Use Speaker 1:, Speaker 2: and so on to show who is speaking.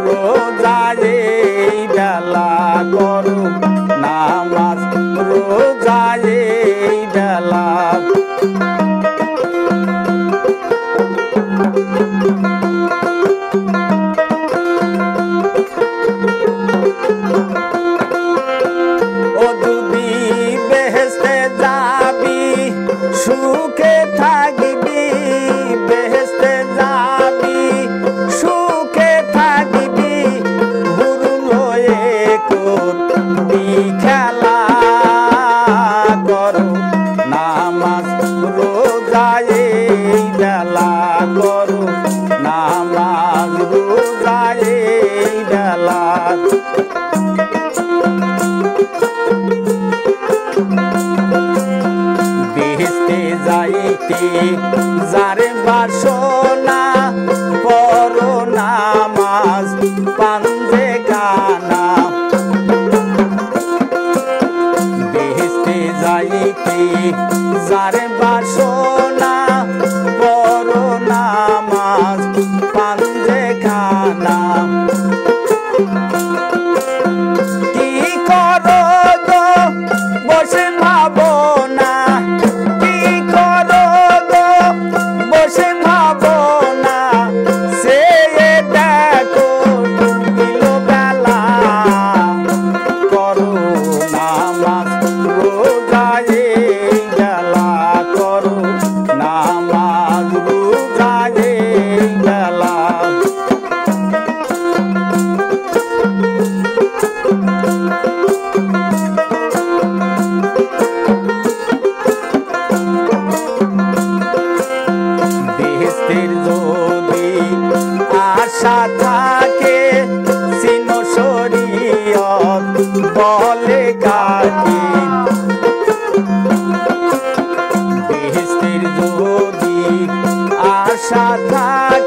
Speaker 1: রোজায়ে বেলা করো নামাজ রোজায়ে বেলা ও যদি বেহেশতে যাবি সুখে থাকবি বেহেশতে যাবি সুখে থাকবি হুরুম হয়ে করবি খেলা করো নামাজ রোজায়ে বেলা করো নামাজ রোজায়ে বেলা বেহেশতে যাইতে যারে বাসনা পড়ো নামাজ পাঞ্জে গানা বেহেশতে যাইতে যারে বাসনা পড়ো নামাজ পাঞ্জে গানা কি করো গো বসে ভাবনা কি করো গো বসে ভাবনা সে দেখো ডুবিল বেলা করো নামাজ রোজায়ে বেলা করো নামাজ রোজায়ে বেলা বেহেশতের যদি আশা থাকে সিন শরীয়ত বলে কাকে বেহেশতের যদি আশা থাকে